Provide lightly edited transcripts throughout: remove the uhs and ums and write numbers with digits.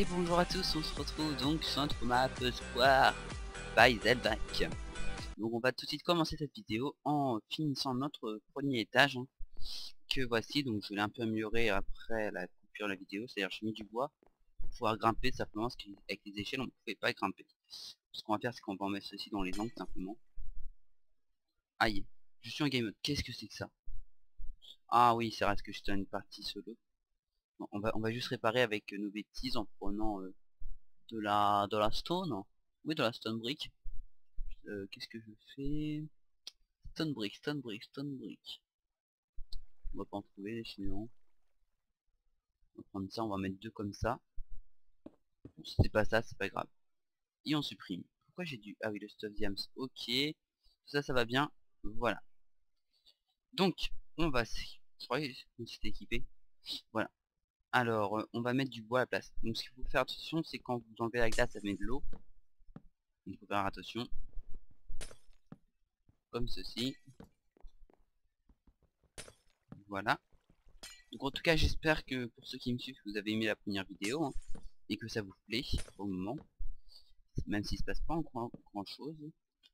Et bonjour à tous, on se retrouve donc sur notre map Square by Zelback. Donc on va tout de suite commencer cette vidéo en finissant notre premier étage que voici. Donc je l'ai un peu amélioré après la coupure de la vidéo, c'est-à-dire j'ai mis du bois pour pouvoir grimper simplement, parce qu'avec les échelles on ne pouvait pas grimper. Ce qu'on va faire, c'est qu'on va en mettre ceci dans les angles simplement. Aïe, je suis en game mode, qu'est-ce que c'est que ça? Ah oui, ça reste que je suis dans une partie solo. Bon, on va juste réparer avec nos bêtises en prenant de la stone. Oui, de la stone brick. Qu'est-ce que je fais? Stone brick, stone brick, stone brick. On va pas en trouver sinon. On va prendre ça, on va mettre deux comme ça. Bon, si c'est pas ça, c'est pas grave. Et on supprime. Pourquoi j'ai dû... Ah oui, le stuff diams. Ok. Tout ça, ça va bien. Voilà. Donc, on va... Je croyais que c'était équipé. Voilà. Alors, on va mettre du bois à la place. Donc, ce qu'il faut faire attention, c'est quand vous enlevez la glace, ça met de l'eau. Il faut faire attention. Comme ceci. Voilà. Donc en tout cas j'espère que pour ceux qui me suivent vous avez aimé la première vidéo et que ça vous plaît pour le moment. Même s'il se passe pas encore grand chose.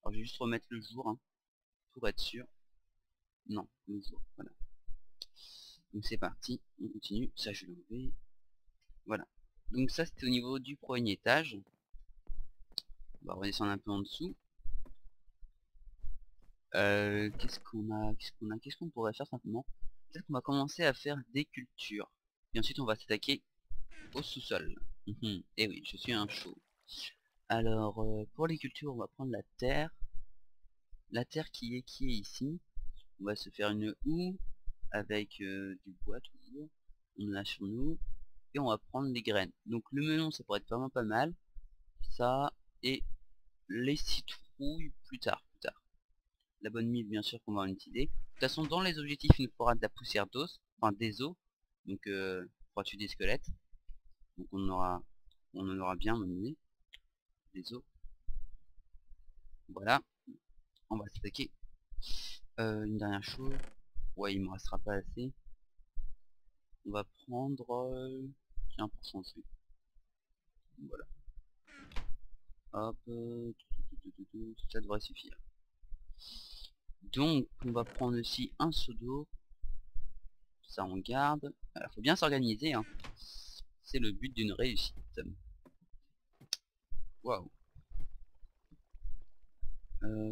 Alors je vais juste remettre le jour pour être sûr. Non, le jour, voilà. Donc c'est parti, on continue, ça je vais l'enlever. Voilà. Donc ça c'était au niveau du premier étage. On va redescendre un peu en dessous. Qu'est-ce qu'on pourrait faire simplement? Peut-être qu'on va commencer à faire des cultures. Et ensuite on va s'attaquer au sous-sol. Et oui, je suis un chaud. Alors, pour les cultures, on va prendre la terre. La terre qui est ici. On va se faire une houe avec du bois toujours. On en a sur nous. Et on va prendre les graines. Donc le melon, ça pourrait être vraiment pas mal. Ça, et les citrouilles plus tard. La bonne mille, bien sûr qu'on va en utiliser. De toute façon, dans les objectifs, il nous faudra de la poussière d'os. Enfin, des os. Donc, pour tuer des squelettes. Donc on en aura bien mené. Des os. Voilà. On va s'attaquer. Une dernière chose. Ouais, il me restera pas assez. On va prendre... Tiens, pour changer. Voilà. Hop. Ça devrait suffire. Donc, on va prendre aussi un seau d'eau. Ça, on garde. Alors, faut bien s'organiser. C'est le but d'une réussite. Waouh.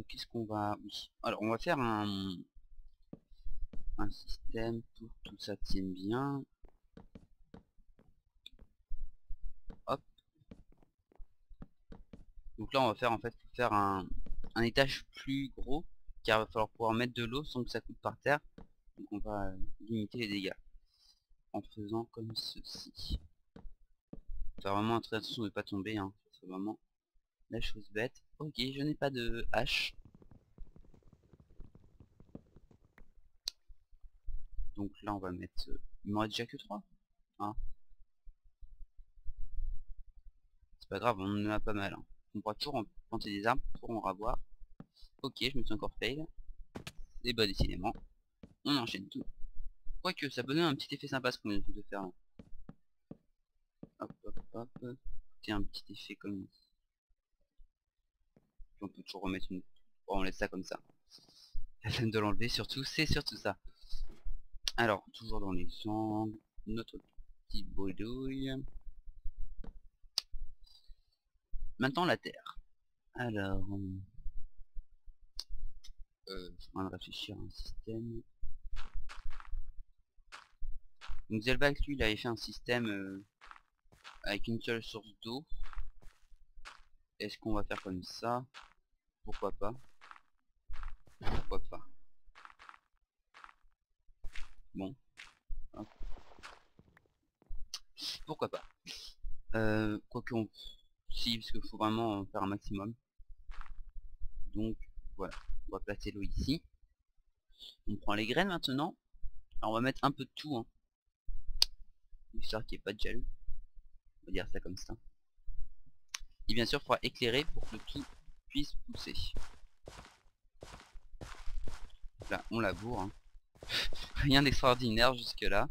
Qu'est-ce qu'on va... Oui. Alors, on va faire un système pour que tout ça tienne bien. Hop. Donc là, on va faire en fait faire un étage plus gros, car il va falloir pouvoir mettre de l'eau sans que ça coûte par terre. Donc on va limiter les dégâts en faisant comme ceci. Faire vraiment très attention de ne pas tomber, c'est vraiment la chose bête. Ok, je n'ai pas de hache. Donc là on va mettre... Il m'en reste déjà que 3. C'est pas grave, on en a pas mal. On pourra toujours planter des arbres pour en ravoir. Ok, je me suis encore fail. Et bah décidément, on enchaîne tout. Quoique ça peut donner un petit effet sympa ce qu'on vient de faire là. Hop hop hop. Tiens, un petit effet comme... Puis on peut toujours remettre une... Oh, on laisse ça comme ça. La peine de l'enlever surtout, c'est surtout ça. Alors, toujours dans les angles, notre petit bredouille. Maintenant la terre. Alors... je suis en train de réfléchir à un système. Donc Zelback lui il avait fait un système avec une seule source d'eau. Est-ce qu'on va faire comme ça? Pourquoi pas? Pourquoi pas? Bon. Hop. Pourquoi pas? Quoique on... Si, parce qu'il faut vraiment en faire un maximum. Donc voilà. On va placer l'eau ici. On prend les graines maintenant. Alors on va mettre un peu de tout. Histoire qu'il n'y ait pas de jaloux. On va dire ça comme ça. Et bien sûr il faudra éclairer pour que tout puisse pousser. Là on laboure. Rien d'extraordinaire jusque là.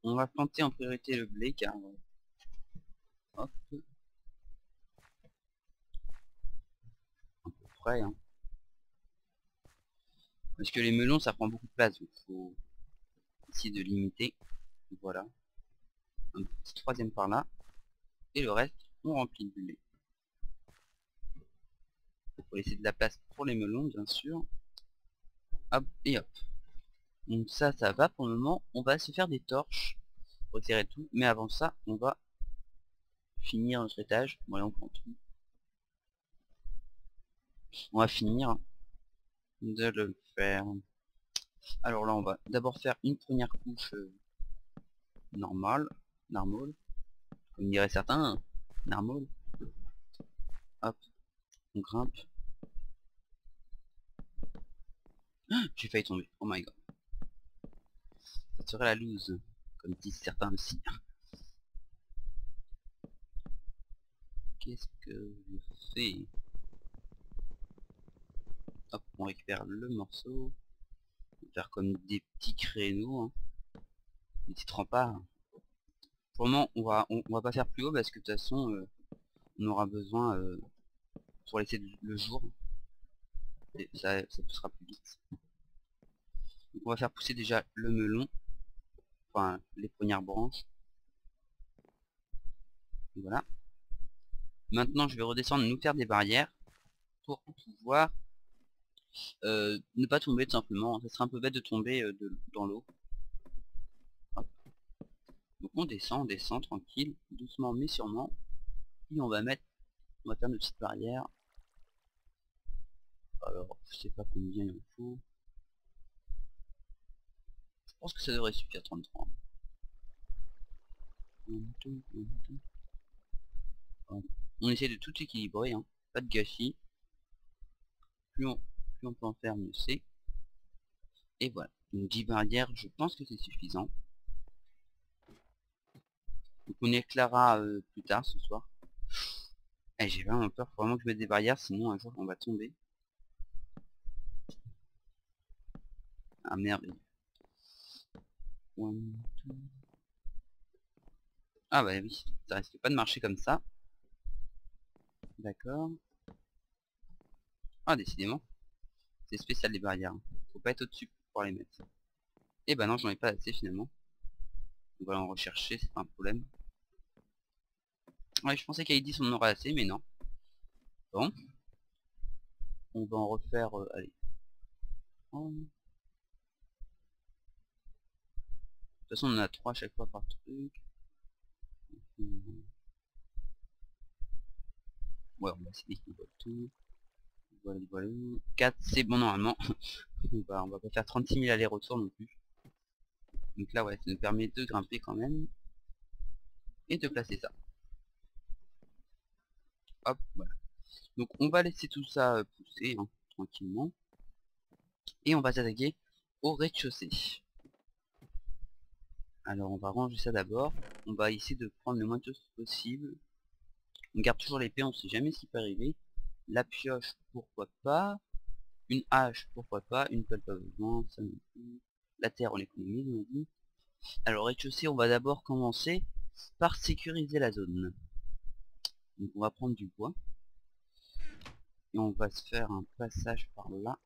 on va planter en priorité le blé car hop, à peu près, hein. Parce que les melons ça prend beaucoup de place, donc faut essayer de limiter. Voilà, un petit troisième par là, et le reste on remplit de blé. Il faut laisser de la place pour les melons bien sûr. Hop et hop. Donc ça va pour le moment. On va se faire des torches, retirer tout, mais avant ça on va finir notre étage. Voilà, on prend tout. On va finir de le faire. Alors là on va d'abord faire une première couche normale, normal, comme diraient certains, hein, normal. Hop, on grimpe. J'ai failli tomber, oh my god. Ça serait la loose, comme disent certains aussi. Qu'est-ce que je fais? Hop, on récupère le morceau. On va faire comme des petits créneaux, hein. Des petits remparts. Pour le moment, on va pas faire plus haut parce que de toute façon, on aura besoin pour laisser le jour. Et ça poussera plus vite. Donc on va faire pousser déjà le melon, enfin les premières branches. Voilà. Maintenant, je vais redescendre, nous faire des barrières pour pouvoir ne pas tomber tout simplement. Ça serait un peu bête de tomber dans l'eau. Donc on descend tranquille, doucement mais sûrement. Et on va faire nos petites barrières. Alors, je sais pas combien il en faut. Je pense que ça devrait suffire 33. On essaie de tout équilibrer, hein. Pas de gâchis. Plus on peut en faire, mieux c'est. Et voilà. Donc 10 barrières, je pense que c'est suffisant. Donc on éclairera plus tard ce soir. Et j'ai vraiment peur, faut vraiment que je mette des barrières, sinon un jour on va tomber. Ah merde. Ah bah oui, ça risque pas de marcher comme ça. D'accord. Ah décidément, c'est spécial les barrières, hein. Faut pas être au-dessus pour pouvoir les mettre. Et bah non, j'en ai pas assez finalement. On va en rechercher, c'est pas un problème. Ouais, je pensais qu'à 10 on en aurait assez, mais non. Bon. On va en refaire, allez. Oh. De toute façon, on en a 3 à chaque fois par truc. Ouais, on va essayer d'équilibrer tout. Voilà, voilà. 4, c'est bon normalement. on va pas faire 36 000 allers-retours non plus. Donc là, ouais, ça nous permet de grimper quand même. Et de placer ça. Hop, voilà. Donc on va laisser tout ça pousser, hein, tranquillement. Et on va s'attaquer au rez-de-chaussée. Alors on va ranger ça d'abord. On va essayer de prendre le moins de choses possible. On garde toujours l'épée, on sait jamais ce qui peut arriver. La pioche, pourquoi pas. Une hache, pourquoi pas. Une pelle, pas besoin, ça non plus. La terre, on économise, on a dit. Alors rez-de-chaussée, on va d'abord commencer par sécuriser la zone. Donc on va prendre du bois. Et on va se faire un passage par là.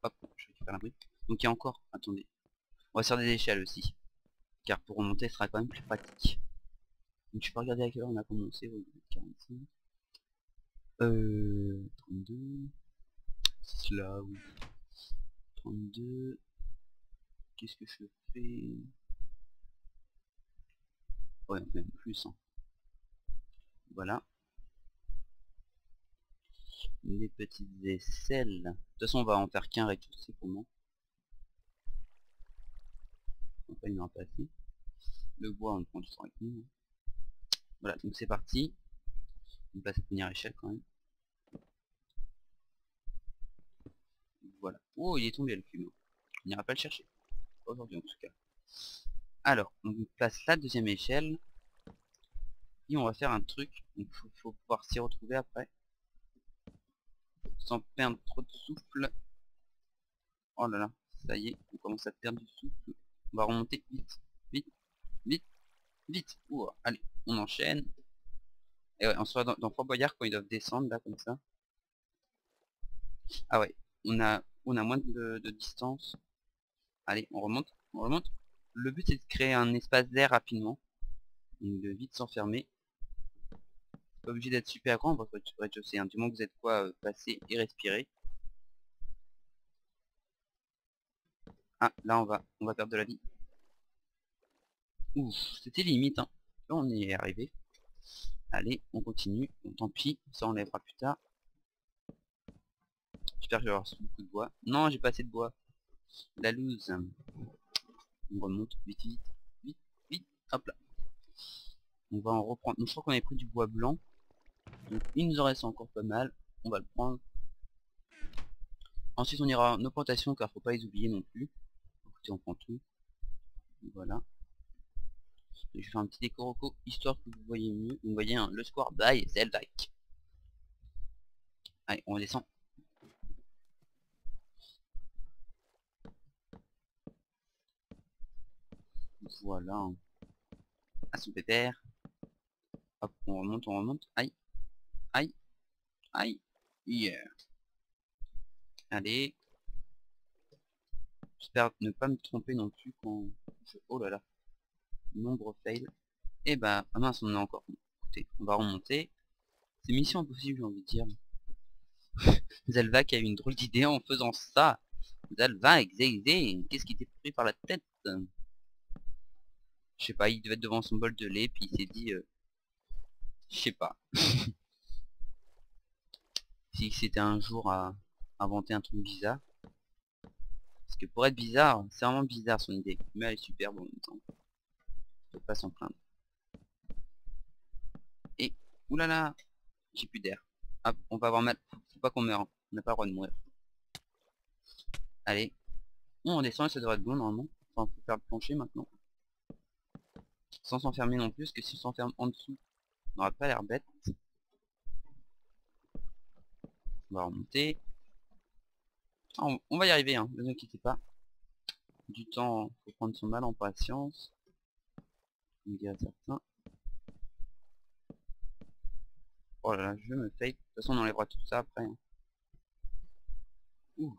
Hop, je récupère la brique. Donc il y a encore, attendez. On va se faire des échelles aussi. Car pour remonter, ce sera quand même plus pratique. Donc je peux regarder à quelle heure on a commencé. Oui, 45. 32. C'est là, oui. 32. Qu'est-ce que je fais? Ouais, on fait même plus, hein. Voilà. Les petites aisselles. De toute façon, on va en faire qu'un rez-de-chaussée pour moi. Enfin, il n'y en aura pas assez. Le bois, on le prend toujours avec nous. Voilà, donc c'est parti. On passe à la première échelle quand même. Voilà. Oh, il est tombé le cube. On n'ira pas le chercher. Pas aujourd'hui en tout cas. Alors, on place la deuxième échelle. Et on va faire un truc. Donc faut pouvoir s'y retrouver après. Sans perdre trop de souffle. Oh là là, ça y est, on commence à perdre du souffle. On va remonter vite, vite. Vite, vite. Ouh, allez, on enchaîne. Et ouais, on sera dans Fort Boyard quand ils doivent descendre là comme ça. Ah ouais, on a moins de distance. Allez, on remonte, on remonte. Le but c'est de créer un espace d'air rapidement. Donc de vite s'enfermer. Pas obligé d'être super grand votre rez-de-chaussée, hein. Du moment que vous êtes quoi passer et respirer. Ah, là on va perdre de la vie. Ouf, c'était limite, hein. Là, on y est arrivé. Allez, on continue. Bon, tant pis, ça on lèvera plus tard. J'espère que je vais avoir beaucoup de bois. Non, j'ai pas assez de bois. La loose. On remonte vite, vite, vite, vite. Hop là. On va en reprendre. Donc, je crois qu'on avait pris du bois blanc. Donc il nous en reste encore pas mal. On va le prendre. Ensuite on ira en plantations car faut pas les oublier non plus. Écoutez, on prend tout. Voilà. Je vais faire un petit décoroco histoire que vous voyez mieux. Vous voyez hein, le square by Zelvac. Allez, on descend. Voilà. Hein. À son pépère. Hop, on remonte, on remonte. Aïe, aïe, aïe. Yeah. Allez. J'espère ne pas me tromper non plus quand je... Oh là là. Nombre fail. Et bah, ah mince, on en a encore. Écoutez, on va remonter. C'est mission impossible, j'ai envie de dire. Zalvac a eu une drôle d'idée en faisant ça. Zalvac, qu'est-ce qui t'est pris par la tête? Je sais pas, il devait être devant son bol de lait, puis il s'est dit... je sais pas. Si c'était un jour à inventer un truc bizarre. Parce que pour être bizarre, c'est vraiment bizarre son idée. Mais elle est superbe en même temps. Je peux pas s'en plaindre. Et, oulala, j'ai plus d'air. Hop, on va avoir mal. Faut pas qu'on meure. Hein. On n'a pas le droit de mourir. Allez. Bon, on descend et ça devrait être bon normalement. Enfin, on peut faire le plancher maintenant. Sans s'enfermer non plus, parce que si on s'enferme en dessous, on n'aura pas l'air bête. On va remonter. Ah, on va y arriver, hein, ne vous inquiétez pas. Du temps, faut prendre son mal en patience. On dirait certains. Oh là là, je me fake. De toute façon, on enlèvera tout ça après. Hein. Ouh.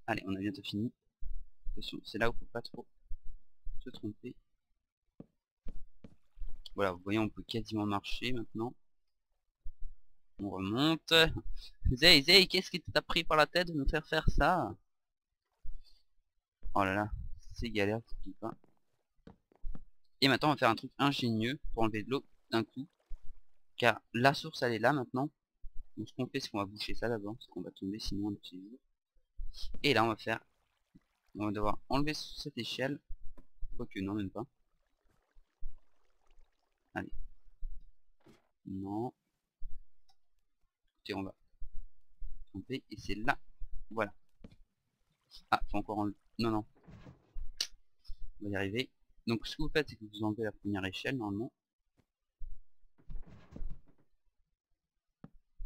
Allez, on a bientôt fini. Attention, c'est là où faut pas trop se tromper. Voilà, vous voyez, on peut quasiment marcher maintenant. On remonte. Zay, qu'est-ce qui t'a pris par la tête de nous faire ça? Oh là là, c'est galère, je dis pas. Et maintenant, on va faire un truc ingénieux pour enlever de l'eau d'un coup. Car la source, elle est là maintenant. Donc ce qu'on fait, c'est qu'on va boucher ça d'abord, parce qu'on va tomber sinon un petit jour. Et là, on va devoir enlever cette échelle. Quoique, non, même pas. Allez. Non. Écoutez, on va tomber, et c'est là. Voilà. Ah, faut encore enlever. Non, non. On va y arriver. Donc ce que vous faites, c'est que vous enlevez la première échelle, normalement.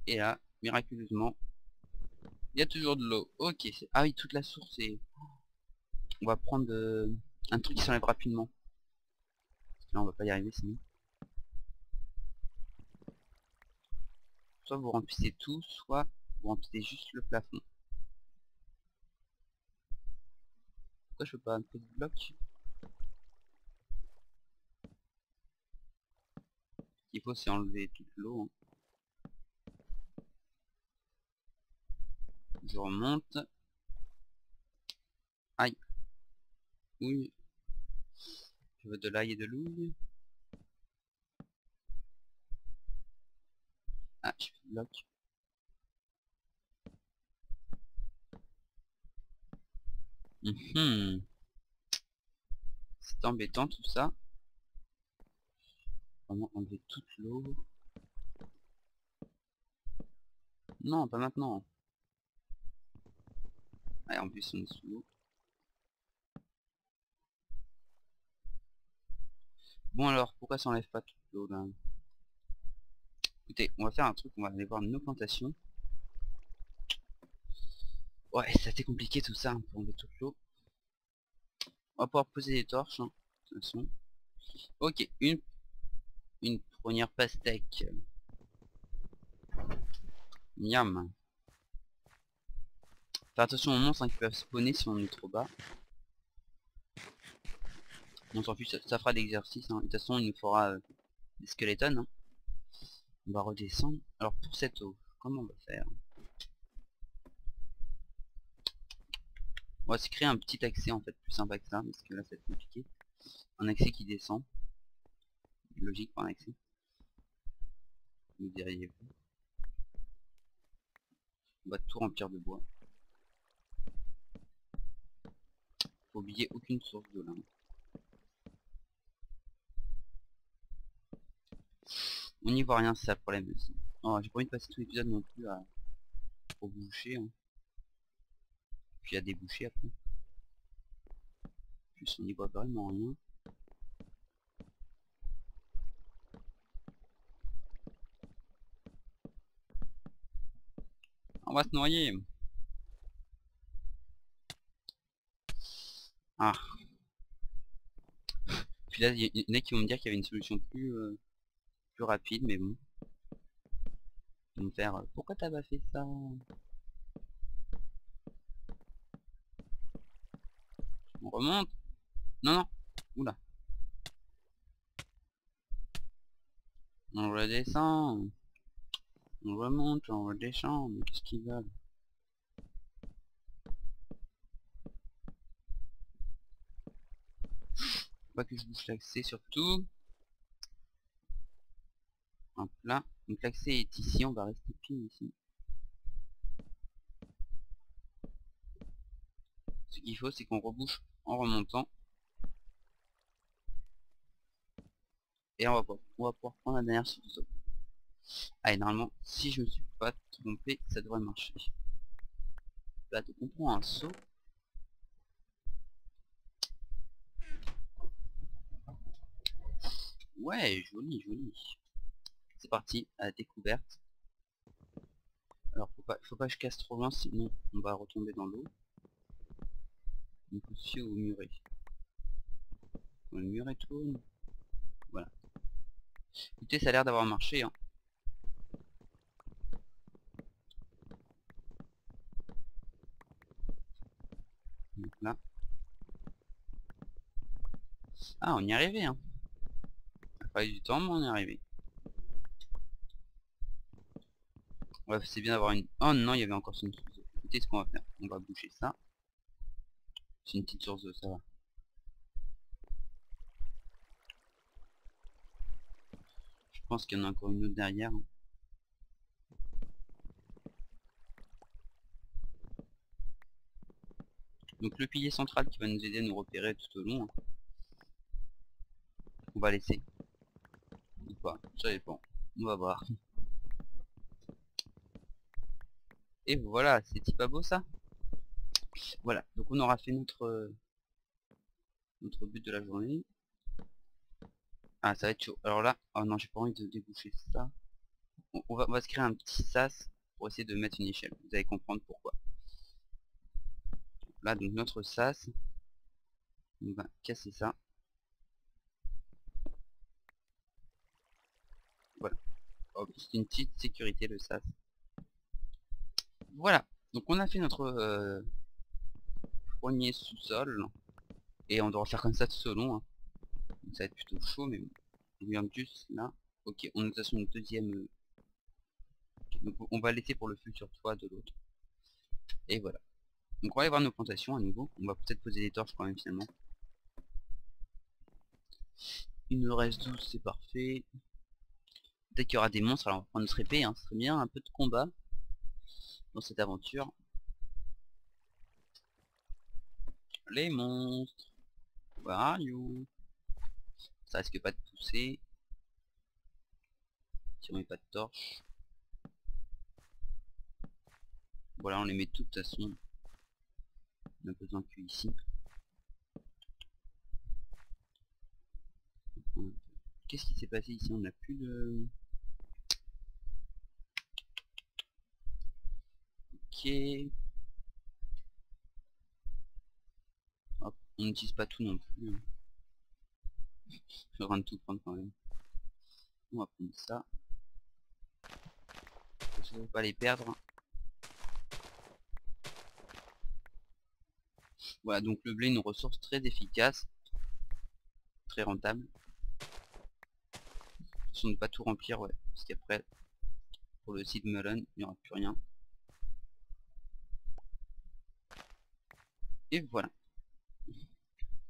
Et là, miraculeusement, il y a toujours de l'eau. Ok. Ah oui, toute la source est... On va prendre un truc qui s'enlève rapidement. Là, on va pas y arriver sinon. Soit vous remplissez tout, soit vous remplissez juste le plafond. Pourquoi je peux pas un peu de bloc? Ce qu'il faut, c'est enlever toute l'eau. Hein. Je remonte. Aïe. Oui. Je veux de l'ail et de l'ouille. Ah, je fais bloc. C'est embêtant tout ça. Vraiment enlever toute l'eau. Non, pas maintenant. Allez, en plus on est sous l'eau. Bon alors, pourquoi ça enlève pas toute l'eau là? Écoutez, on va faire un truc, on va aller voir nos plantations. Ouais, ça a été compliqué tout ça hein, pour enlever toute l'eau. On va pouvoir poser des torches, hein, de toute façon. Ok, une première pastèque. Miam. Faire attention aux monstres hein, qui peuvent spawner si on est trop bas. On s'en fiche, ça fera l'exercice. Hein. De toute façon, il nous fera des skeletons. Hein. On va redescendre. Alors pour cette eau, comment on va faire? On va se créer un petit accès en fait, plus sympa que ça, parce que là ça va être compliqué. Un accès qui descend. Logique pour un accès. Vous diriez-vous. On va tout remplir de bois. Faut oublier aucune source d'eau là. On n'y voit rien, c'est ça le problème aussi. Oh, j'ai pas envie de passer tout l'épisode non plus à au boucher. Hein. Puis à déboucher après. Plus on n'y voit vraiment rien. On va se noyer. Ah. Puis là, il y en a qui vont me dire qu'il y avait une solution plus rapide, mais bon. Ils vont me faire pourquoi t'as pas fait ça? On remonte? Non, non. Oula. On redescend. On remonte, on redescend. Mais qu'est-ce qu'ils veulent? Faut pas que je bouge l'accès surtout. Hop là. Donc l'accès est ici, on va rester pile ici. Ce qu'il faut c'est qu'on rebouche en remontant. Et on va pouvoir prendre la dernière source d'eau. Allez, normalement, si je me suis pas trompé, ça devrait marcher. Là, donc on prend un saut. Ouais, joli, joli. C'est parti, à la découverte. Alors, faut pas que je casse trop loin, sinon on va retomber dans l'eau. Donc aussi au muret. Le muret tourne. Voilà. Écoutez, ça a l'air d'avoir marché. Hein. Donc là. Ah, on y est arrivé. Hein. Ça a fallu du temps, mais on y est arrivé. Ouais, c'est bien d'avoir une... Oh non, il y avait encore une source d'eau. Écoutez ce qu'on va faire. On va boucher ça. C'est une petite source d'eau, ça va. Je pense qu'il y en a encore une autre derrière. Hein. Donc le pilier central qui va nous aider à nous repérer tout au long. Hein. On va laisser. Ou pas, ça dépend. On va voir. Et voilà, c'est pas beau ça? Voilà, donc on aura fait notre but de la journée. Ah, ça va être chaud. Alors là, oh non, j'ai pas envie de déboucher ça. On va se créer un petit sas pour essayer de mettre une échelle. Vous allez comprendre pourquoi. Là, donc notre sas, on va casser ça. Voilà. C'est une petite sécurité le sas. Voilà. Donc on a fait notre premier sous-sol. Et on doit faire comme ça tout au long. Hein. Donc ça va être plutôt chaud, mais bon. On regarde juste là. Ok, on est sur une deuxième... donc on va laisser pour le futur toit de l'autre. Et voilà. Donc on va aller voir nos plantations à nouveau. On va peut-être poser des torches quand même finalement. Il nous reste 12, c'est parfait. Peut-être qu'il y aura des monstres, alors on va prendre notre épée, hein. Ce serait bien un peu de combat dans cette aventure. Les monstres. Where are you? Ça risque pas de pousser. Si on met pas de torche. Voilà, on les met toutes de toute façon. On a besoin que ici. Qu'est-ce qui s'est passé ici? On n'a plus de... Ok. Hop, on n'utilise pas tout non plus. Je suis en train de tout prendre quand même. On va prendre ça. Je ne veux pas les perdre. Voilà, donc le blé est une ressource très efficace, très rentable. Si on ne pas tout remplir, ouais, parce qu'après, pour le seed melon, il n'y aura plus rien. Et voilà.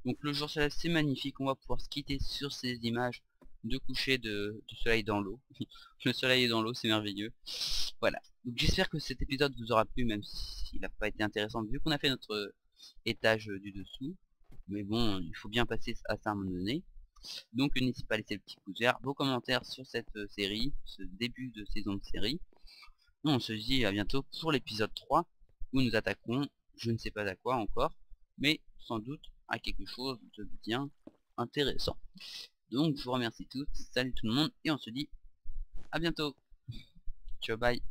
Donc le jour se lève, c'est magnifique, on va pouvoir se quitter sur ces images de coucher du soleil dans l'eau. Le soleil est dans l'eau, c'est merveilleux. Voilà. Donc j'espère que cet épisode vous aura plu, même s'il n'a pas été intéressant, vu qu'on a fait notre étage du dessous. Mais bon, il faut bien passer à ça à un moment donné. Donc n'hésitez pas à laisser le petit pouce vert, vos commentaires sur cette série, ce début de saison de série. On se dit à bientôt pour l'épisode 3, où nous attaquerons, je ne sais pas à quoi encore, mais sans doute à quelque chose de bien intéressant. Donc je vous remercie tous, salut tout le monde, et on se dit à bientôt. Ciao, bye.